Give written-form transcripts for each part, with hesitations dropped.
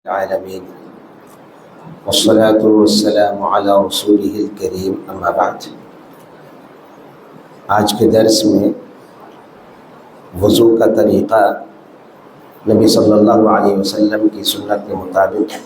العالمین والصلاة والسلام علی رسولہ الکریم اما بعد۔ آج کے درس میں وضو کا طریقہ نبی صلی اللہ علیہ وسلم کی سنت کے مطابق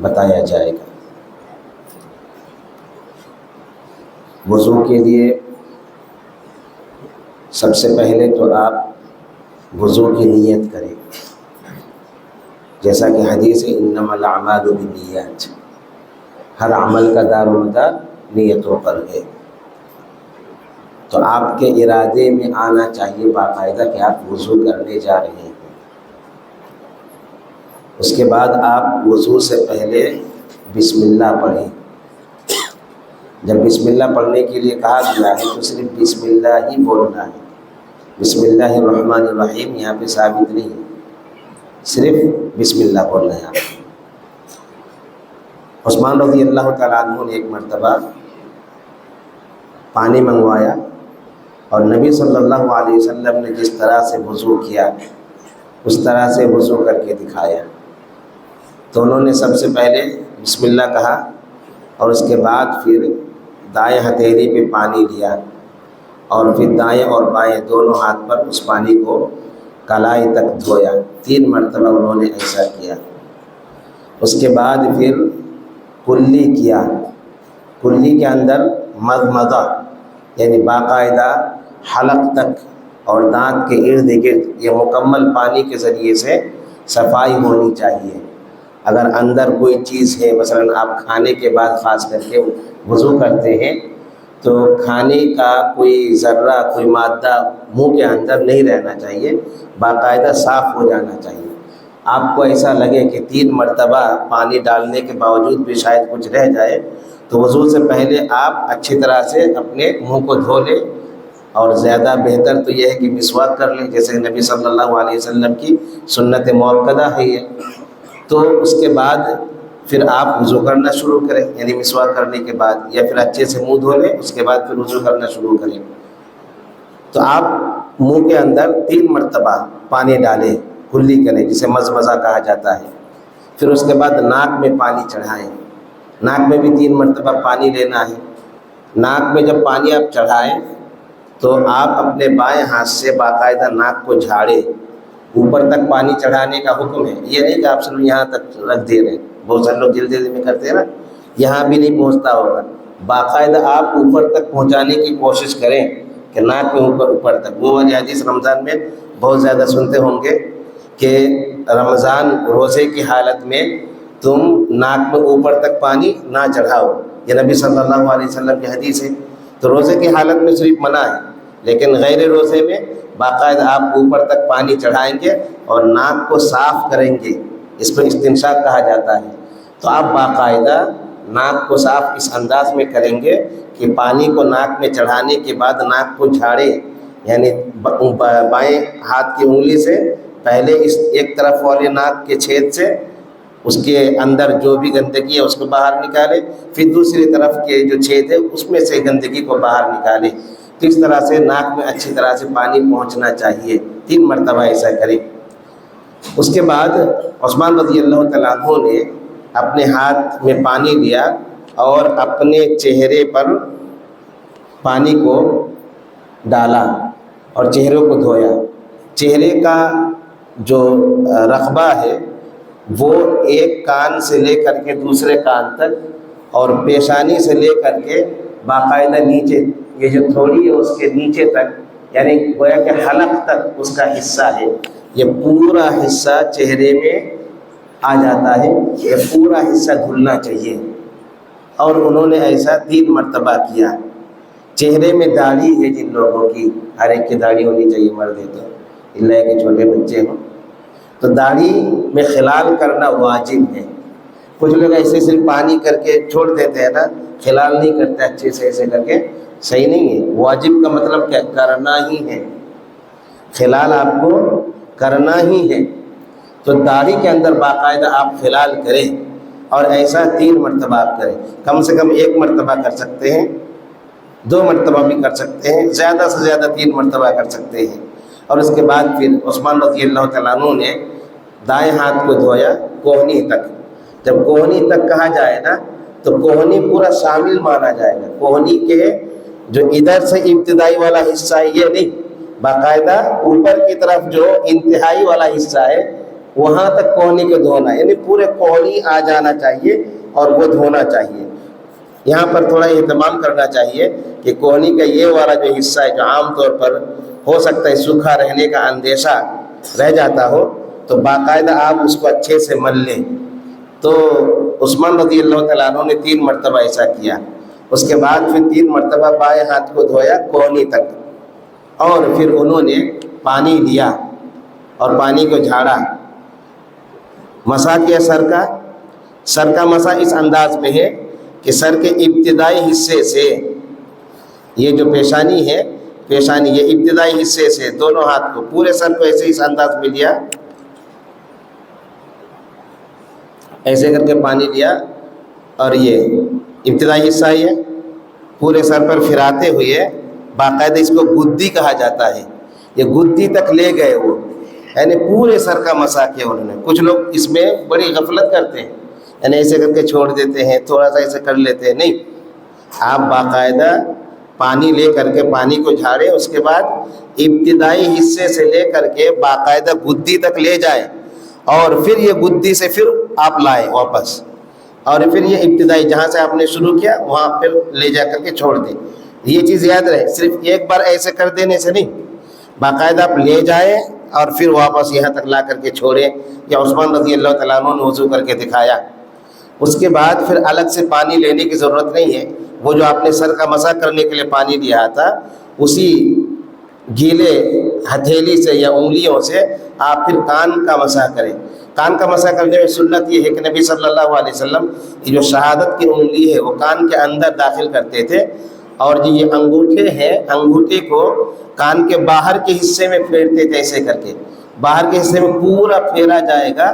بتایا جائے گا۔ وضو کے لیے سب سے پہلے تو آپ وضو کی نیت کریں، جیسا کہ حدیث ہے انما الاعمال بالنیات، ہر عمل کا دار و مدار نیتوں پر ہے۔ تو آپ کے ارادے میں آنا چاہیے باقاعدہ کہ آپ وضو کرنے جا رہے ہیں۔ اس کے بعد آپ وضو سے پہلے بسم اللہ پڑھیں۔ جب بسم اللہ پڑھنے کے لیے کہا گیا ہے تو صرف بسم اللہ ہی بولنا ہے، بسم اللہ الرحمن الرحیم یہاں پہ ثابت نہیں ہے، صرف بسم اللہ بولنا ہے۔ عثمان رضی اللہ تعالیٰ عنہ نے ایک مرتبہ پانی منگوایا اور نبی صلی اللہ علیہ وسلم نے جس طرح سے وضو کیا اس طرح سے وضو کر کے دکھایا۔ تو انہوں نے سب سے پہلے بسم اللہ کہا اور اس کے بعد پھر دائیں ہتھیلی پہ پانی لیا اور پھر دائیں اور بائیں دونوں ہاتھ پر اس پانی کو کلائی تک دھویا۔ 3 مرتبہ انہوں نے ایسا کیا۔ اس کے بعد پھر کلی کیا، کلی کے اندر مضمضہ یعنی باقاعدہ حلق تک اور دانت کے ارد گرد یہ مکمل پانی کے ذریعے سے صفائی ہونی چاہیے۔ اگر اندر کوئی چیز ہے، مثلا آپ کھانے کے بعد خاص کر کے وضو کرتے ہیں تو کھانے کا کوئی ذرہ کوئی مادہ منہ کے اندر نہیں رہنا چاہیے، باقاعدہ صاف ہو جانا چاہیے۔ آپ کو ایسا لگے کہ 3 مرتبہ پانی ڈالنے کے باوجود بھی شاید کچھ رہ جائے تو وضو سے پہلے آپ اچھی طرح سے اپنے منہ کو دھو لیں، اور زیادہ بہتر تو یہ ہے کہ مسواک کر لیں، جیسے نبی صلی اللہ علیہ وسلم کی سنت مؤکدہ ہے یہ۔ تو اس کے بعد پھر آپ وضو کرنا شروع کریں، یعنی مسواک کرنے کے بعد، یا پھر اچھے سے منہ دھو لیں اس کے بعد پھر وضو کرنا شروع کریں۔ تو آپ منہ کے اندر 3 مرتبہ پانی ڈالیں، کلی کریں جسے مضمضہ کہا جاتا ہے۔ پھر اس کے بعد ناک میں پانی چڑھائیں، ناک میں بھی 3 مرتبہ پانی لینا ہے۔ ناک میں جب پانی آپ چڑھائیں تو آپ اپنے بائیں ہاتھ سے باقاعدہ ناک کو جھاڑیں۔ اوپر تک پانی چڑھانے کا حکم ہے، یہ نہیں کہ آپ صرف یہاں تک رکھ دے رہے ہیں، بہت سارے لوگ جلدی میں کرتے ہیں نا، یہاں بھی نہیں پہنچتا ہوگا۔ باقاعدہ آپ اوپر تک پہنچانے کی کوشش کریں کہ ناک میں اوپر تک۔ وہ والی حدیث رمضان میں بہت زیادہ سنتے ہوں گے کہ رمضان روزے کی حالت میں تم ناک میں اوپر تک پانی نہ چڑھاؤ، یہ نبی صلی اللہ علیہ وسلم کی حدیث ہے۔ تو روزے کی حالت میں صرف منع ہے، لیکن غیر روزے میں باقاعدہ آپ اوپر تک پانی چڑھائیں گے اور ناک کو صاف کریں گے، اس کو استنشاق کہا جاتا ہے۔ تو آپ باقاعدہ ناک کو صاف اس انداز میں کریں گے کہ پانی کو ناک میں چڑھانے کے بعد ناک کو جھاڑیں، یعنی بائیں ہاتھ کی انگلی سے پہلے اس ایک طرف والے ناک کے چھید سے اس کے اندر جو بھی گندگی ہے اس کو باہر نکالے، پھر دوسری طرف کے جو چھید ہے اس میں سے گندگی کو باہر نکالے۔ تو اس طرح سے ناک میں اچھی طرح سے پانی پہنچنا چاہیے، 3 مرتبہ ایسا کریں۔ اس کے بعد عثمان رضی اللہ تعالیٰ عنہ نے اپنے ہاتھ میں پانی لیا اور اپنے چہرے پر پانی کو ڈالا اور چہرے کو دھویا۔ چہرے کا جو رقبہ ہے وہ ایک کان سے لے کر کے دوسرے کان تک اور پیشانی سے لے کر کے باقاعدہ نیچے، یہ جو تھوڑی ہے اس کے نیچے تک، یعنی گویا کہ حلق تک اس کا حصہ ہے، یہ پورا حصہ چہرے میں آ جاتا ہے، یہ پورا حصہ دھلنا چاہیے۔ اور انہوں نے ایسا 3 مرتبہ کیا۔ چہرے میں داڑھی ہے جن لوگوں کی، ہر ایک کی داڑھی ہونی چاہیے، مرد ہے تو اللہ کے چھوٹے بچے ہوں تو داڑھی میں خلال کرنا واجب ہے۔ کچھ لوگ ایسے صرف پانی کر کے چھوڑ دیتے ہیں نا، خلال نہیں کرتے اچھے سے ایسے کر کے، صحیح نہیں ہے۔ واجب کا مطلب کیا؟ کرنا ہی ہے، خلال آپ کو کرنا ہی ہے۔ تو داڑھی کے اندر باقاعدہ آپ خلال کریں اور ایسا 3 مرتبہ آپ کریں۔ کم سے کم 1 مرتبہ کر سکتے ہیں، 2 مرتبہ بھی کر سکتے ہیں، زیادہ سے زیادہ 3 مرتبہ کر سکتے ہیں۔ اور اس کے بعد پھر عثمان رضی اللہ تعالیٰ عنہ نے دائیں ہاتھ کو دھویا کوہنی تک، جب کوہنی تک کہا جائے نا تو کوہنی پورا شامل مانا جائے گا. کوہنی کے جو ادھر سے ابتدائی والا حصہ ہے یہ نہیں، باقاعدہ اوپر کی طرف جو انتہائی والا حصہ ہے وہاں تک کوہنی کو دھونا، یعنی پورے کوہنی آ جانا چاہیے اور وہ دھونا چاہیے. یہاں پر تھوڑا اہتمام کرنا چاہیے کہ کوہنی کا یہ والا جو حصہ ہے جو عام طور پر ہو سکتا ہے سوکھا رہنے کا اندیشہ رہ جاتا ہو، تو باقاعدہ آپ اس کو اچھے سے مل لیں. تو عثمان رضی اللہ تعالیٰ عنہ نے 3 مرتبہ ایسا کیا. اس کے بعد پھر 3 مرتبہ بائیں ہاتھ کو دھویا کوہنی تک، اور پھر انہوں نے پانی لیا اور پانی کو جھاڑا، مسح کیا سر کا مسح اس انداز میں ہے کہ سر کے ابتدائی حصے سے، یہ جو پیشانی ہے، پیشانی یہ ابتدائی حصے سے دونوں ہاتھ کو پورے سر کو ایسے اس انداز میں لیا، ایسے کر کے پانی لیا، اور یہ ابتدائی حصہ یہ پورے سر پر پھراتے ہوئے باقاعدہ اس کو گدی کہا جاتا ہے، یہ گدی تک لے گئے وہ، یعنی پورے سر کا مسح کیا انہوں نے. کچھ لوگ اس میں بڑی غفلت کرتے ہیں، یعنی ایسے کر کے چھوڑ دیتے ہیں، تھوڑا سا ایسے کر لیتے ہیں. نہیں، آپ باقاعدہ پانی لے کر کے پانی کو جھاڑیں، اس کے بعد ابتدائی حصے سے لے کر کے باقاعدہ گدی تک لے جائیں، اور پھر یہ گدی سے پھر آپ لائیں واپس، اور پھر یہ ابتدائی جہاں سے آپ نے شروع کیا وہاں پھر لے جا کر کے چھوڑ دیں. یہ چیز یاد رہے، صرف ایک بار ایسے کر دینے سے نہیں، باقاعدہ آپ لے جائیں اور پھر واپس یہاں تک لا کر کے چھوڑیں. یا عثمان رضی اللہ تعالیٰ عنہ نے وضو کر کے دکھایا. اس کے بعد پھر الگ سے پانی لینے کی ضرورت نہیں ہے، وہ جو آپ نے سر کا مسح کرنے کے لیے پانی لیا تھا اسی گیلے ہتھیلی سے یا انگلیوں سے آپ پھر کان کا مسح کریں. کان کا مسح کرنے میں سنت یہ ہے کہ نبی صلی اللہ علیہ وسلم کی جو شہادت کی انگلی ہے وہ کان کے اندر داخل کرتے تھے، اور جو یہ انگوٹھے ہیں انگوٹھے کو کان کے باہر کے حصے میں پھیرتے تھے. ایسے کر کے باہر کے حصے میں پورا پھیرا جائے گا،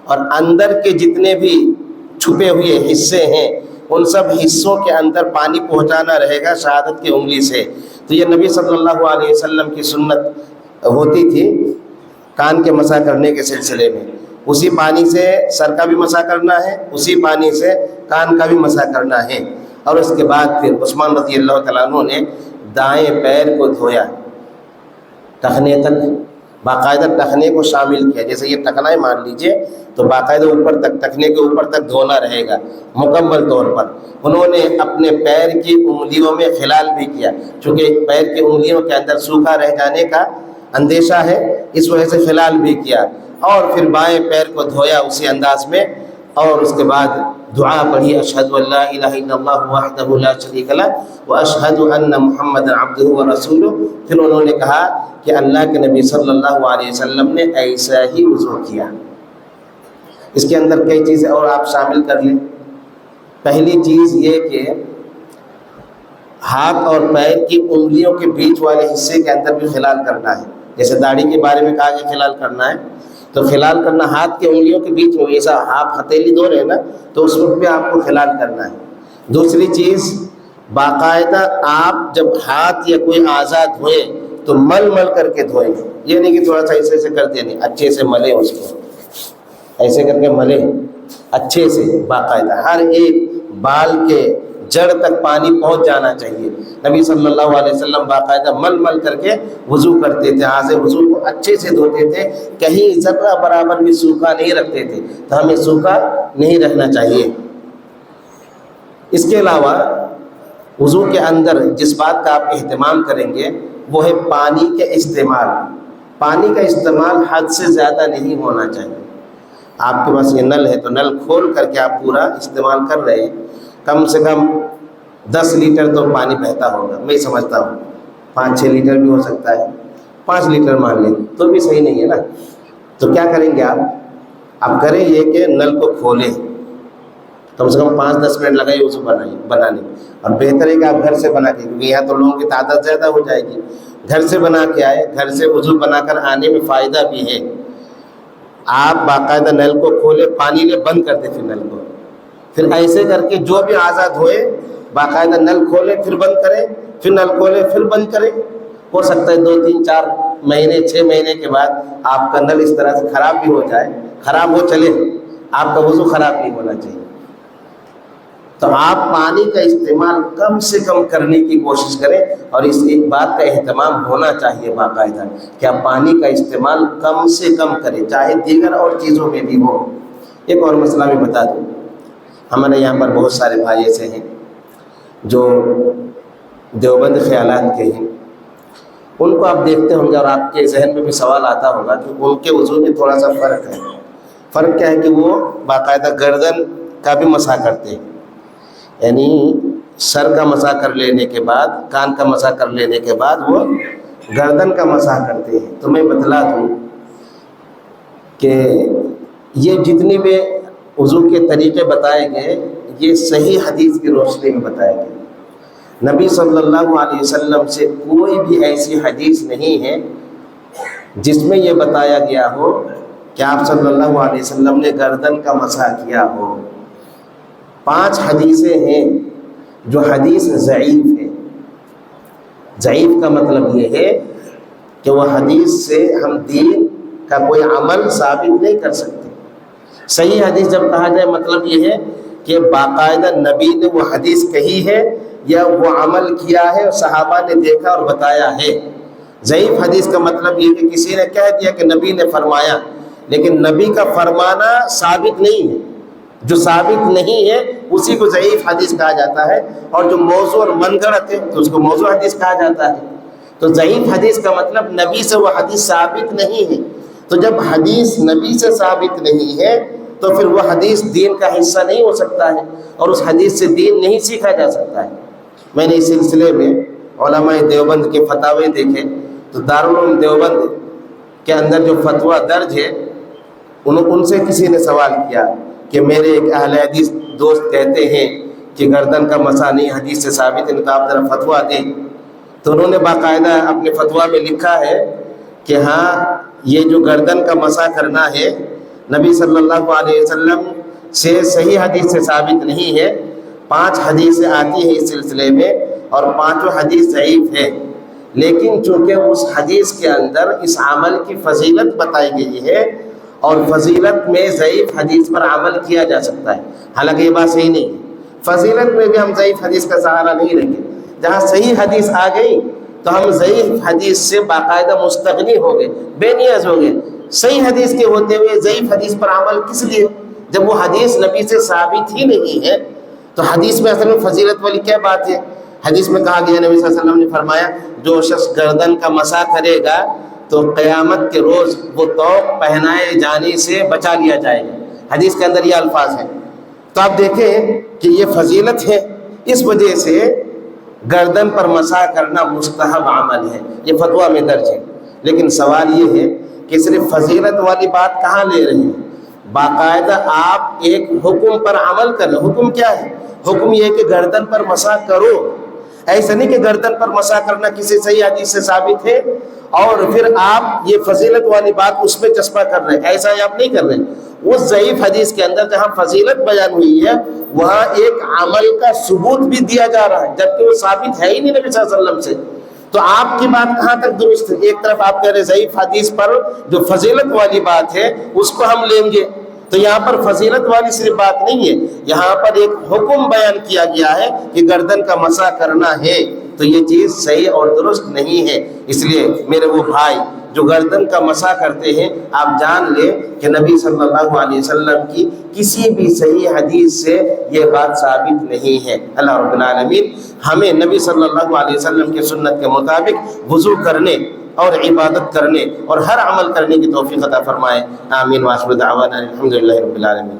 اور اندر کے جتنے بھی چھپے ہوئے حصے ہیں ان سب حصوں کے اندر پانی پہنچانا رہے گا شہادت کی انگلی سے. تو یہ نبی صلی اللہ علیہ وسلم کی سنت ہوتی تھی کان کے مسح کرنے کے سلسلے میں. اسی پانی سے سر کا بھی مسح کرنا ہے، اسی پانی سے کان کا بھی مسح کرنا ہے. اور اس کے بعد پھر عثمان رضی اللہ تعالیٰ عنہ نے دائیں پیر کو دھویا ٹخنے تک، باقاعدہ ٹخنے کو شامل کیا. جیسے یہ ٹخنا ہے مان لیجئے تو باقاعدہ اوپر تک، ٹخنے کے اوپر تک دھونا رہے گا مکمل طور پر. انہوں نے اپنے پیر کی انگلیوں میں خلال بھی کیا، چونکہ پیر کی انگلیوں کے اندر سوکھا رہ جانے کا اندیشہ ہے، اس وجہ سے خلال بھی کیا. اور پھر بائیں پیر کو دھویا اسی انداز میں، اور اس کے بعد دعا پڑھی، اشہد ان لا الہ الا اللہ وحدہ لا شریک لہ واشہد ان محمد عبدہ ورسولہ. پھر انہوں نے کہا کہ اللہ کے نبی صلی اللہ علیہ وسلم نے ایسا ہی وضو کیا. اس کے اندر کئی چیزیں اور آپ شامل کر لیں. پہلی چیز یہ کہ ہاتھ اور پیر کی انگلیوں کے بیچ والے حصے کے اندر بھی خلال کرنا ہے. جیسے داڑھی کے بارے میں کہا کہ خلال کرنا ہے، تو خلال کرنا ہاتھ کی انگلیوں کے بیچ میں، ایسا آپ ہتھیلی دھو رہے ہیں نا تو اس وقت بھی آپ کو خلال کرنا ہے. دوسری چیز، باقاعدہ آپ جب ہاتھ یا کوئی اعضاء دھوئیں تو مل مل کر کے دھوئیں. یہ نہیں کہ تھوڑا سا ایسے ایسے کر دیں، نہیں، اچھے سے ملیں اس کو، ایسے کر کے ملیں اچھے سے. باقاعدہ ہر ایک بال کے جڑ تک پانی پہنچ جانا چاہیے. نبی صلی اللہ علیہ وسلم باقاعدہ مل مل کر کے وضو کرتے تھے، اعضاء وضو کو اچھے سے دھوتے تھے، کہیں ذرہ برابر بھی سوکھا نہیں رکھتے تھے. تو ہمیں سوکھا نہیں رکھنا چاہیے. اس کے علاوہ وضو کے اندر جس بات کا آپ اہتمام کریں گے وہ ہے پانی کے استعمال. پانی کا استعمال حد سے زیادہ نہیں ہونا چاہیے. آپ کے پاس یہ نل ہے تو نل کھول کر کے آپ پورا استعمال کر رہے ہیں، کم سے کم 10 لیٹر تو پانی بہتا ہوگا. میں سمجھتا ہوں 5-6 لیٹر بھی ہو سکتا ہے، 5 لیٹر مان لیں تو بھی صحیح نہیں ہے نا. تو کیا کریں گے آپ کریں یہ کہ نل کو کھولیں، کم سے کم 5-10 منٹ لگائیے اسے بنانے. اور بہتر ہے کہ آپ گھر سے بنا کے، کیونکہ یہاں تو لوگوں کی تعداد زیادہ ہو جائے گی، گھر سے بنا کے آئے. گھر سے وضو بنا کر آنے میں فائدہ بھی ہے. آپ باقاعدہ نل کو کھولے، پانی لے، بند کر دیں پھر نل کو. پھر ایسے کر کے جو بھی اعضاء دھوئے باقاعدہ نل کھولے پھر بند کریں، پھر نل کھولے پھر بند کریں. ہو سکتا ہے 2-3-4 مہینے 6 مہینے کے بعد آپ کا نل اس طرح سے خراب بھی ہو جائے، خراب ہو چلے، آپ کا وضو خراب نہیں ہونا چاہیے۔ تو آپ پانی کا استعمال کم سے کم کرنے کی کوشش کریں، اور اس ایک بات کا اہتمام ہونا چاہیے باقاعدہ کہ آپ پانی کا استعمال کم سے کم کریں، چاہے دیگر اور چیزوں میں بھی ہو۔ ایک اور مسئلہ میں بتا دوں، ہمارے یہاں پر بہت سارے بھائی ایسے ہیں جو دیوبند خیالات کے ہیں، ان کو آپ دیکھتے ہوں گے اور آپ کے ذہن میں بھی سوال آتا ہوگا کہ ان کے وضو میں تھوڑا سا فرق ہے۔ فرق کیا ہے کہ وہ باقاعدہ گردن کا بھی مسح کرتے ہیں، یعنی سر کا مسح کر لینے کے بعد، کان کا مسح کر لینے کے بعد وہ گردن کا مسح کرتے ہیں۔ تو میں بتلا دوں کہ یہ جتنی بھی وضو کے طریقے بتائے گئے یہ صحیح حدیث کی روشنی میں بتائے گئے۔ نبی صلی اللہ علیہ وسلم سے کوئی بھی ایسی حدیث نہیں ہے جس میں یہ بتایا گیا ہو کہ آپ صلی اللہ علیہ وسلم نے گردن کا مسح کیا ہو۔ 5 حدیثیں ہیں جو حدیث ضعیف ہے۔ ضعیف کا مطلب یہ ہے کہ وہ حدیث سے ہم دین کا کوئی عمل ثابت نہیں کر سکتے۔ صحیح حدیث جب کہا جائے مطلب یہ ہے کہ باقاعدہ نبی نے وہ حدیث کہی ہے یا وہ عمل کیا ہے اور صحابہ نے دیکھا اور بتایا ہے۔ ضعیف حدیث کا مطلب یہ کہ کسی نے کہہ دیا کہ نبی نے فرمایا، لیکن نبی کا فرمانا ثابت نہیں ہے، جو ثابت نہیں ہے اسی کو ضعیف حدیث کہا جاتا ہے، اور جو موضوع اور من گھڑت ہے تو اس کو موضوع حدیث کہا جاتا ہے۔ تو ضعیف حدیث کا مطلب نبی سے وہ حدیث ثابت نہیں ہے۔ تو جب حدیث نبی سے ثابت نہیں ہے تو پھر وہ حدیث دین کا حصہ نہیں ہو سکتا ہے، اور اس حدیث سے دین نہیں سیکھا جا سکتا ہے۔ میں نے اس سلسلے میں علماء دیوبند کے فتاوے دیکھے تو دارالعلوم دیوبند کے اندر جو فتویٰ درج ہے ان سے کسی نے سوال کیا کہ میرے ایک اہل حدیث دوست کہتے ہیں کہ گردن کا مسح نہیں حدیث سے ثابت ہے، ان کا آپ ذرا فتویٰ دیں۔ تو انہوں نے باقاعدہ اپنے فتویٰ میں لکھا ہے کہ ہاں یہ جو گردن کا مسح کرنا ہے نبی صلی اللہ علیہ وسلم سے صحیح حدیث سے ثابت نہیں ہے۔ 5 حدیثیں آتی ہیں اس سلسلے میں اور 5 حدیث ضعیف ہے، لیکن چونکہ اس حدیث کے اندر اس عمل کی فضیلت بتائی گئی ہے اور فضیلت میں ضعیف حدیث پر عمل کیا جا سکتا ہے، حالانکہ یہ بات صحیح نہیں ہے۔ فضیلت میں بھی ہم ضعیف حدیث کا سہارا نہیں لیں گے۔ جہاں صحیح حدیث آ گئی تو ہم ضعیف حدیث سے باقاعدہ مستغنی ہو گئے، بے نیاز ہو گئے۔ صحیح حدیث کے ہوتے ہوئے ضعیف حدیث پر عمل کس لیے؟ جب وہ حدیث نبی سے ثابت ہی نہیں ہے تو حدیث میں اصل میں فضیلت والی کیا بات ہے؟ حدیث میں کہا گیا، نبی صلی اللہ علیہ وسلم نے فرمایا جو شخص گردن کا مسح کرے گا تو قیامت کے روز وہ طوق پہنائے جانے سے بچا لیا جائے گا۔ حدیث کے اندر یہ الفاظ ہیں۔ تو آپ دیکھیں کہ یہ فضیلت ہے، اس وجہ سے گردن پر مسح کرنا مستحب عمل ہے، یہ فتویٰ میں درج ہے۔ لیکن سوال یہ ہے کہ صرف فضیلت والی بات کہاں لے رہے ہیں؟ باقاعدہ آپ ایک حکم پر عمل کر رہے ہیں۔ حکم کیا ہے؟ حکم یہ ہے کہ گردن پر مسح کرو۔ ایسا نہیں کہ گردن پر مسح کرنا کسی صحیح حدیث سے ثابت ہے اور پھر آپ یہ فضیلت والی بات اس پہ چسپاں کر رہے ہیں، ایسا آپ نہیں کر رہے ہیں۔ اس ضعیف حدیث کے اندر جہاں فضیلت بیان ہوئی ہے وہاں ایک عمل کا ثبوت بھی دیا جا رہا ہے، جبکہ وہ ثابت ہے ہی نہیں نبی صلی اللہ علیہ وسلم سے۔ تو آپ کی بات کہاں تک درست ہے؟ ایک طرف آپ کہہ رہے ضعیف حدیث پر جو فضیلت والی بات ہے اس کو ہم لیں گے، تو یہاں پر فضیلت والی صرف بات نہیں ہے، یہاں پر ایک حکم بیان کیا گیا ہے کہ گردن کا مسح کرنا ہے، تو یہ چیز صحیح اور درست نہیں ہے۔ اس لیے میرے وہ بھائی جو گردن کا مسح کرتے ہیں، آپ جان لیں کہ نبی صلی اللہ علیہ وسلم کی کسی بھی صحیح حدیث سے یہ بات ثابت نہیں ہے۔ اللہ رب العالمین ہمیں نبی صلی اللہ علیہ وسلم کی سنت کے مطابق وضو کرنے اور عبادت کرنے اور ہر عمل کرنے کی توفیق عطا فرمائے۔ آمین۔ وآخر دعوانا الحمدللہ رب العالمین۔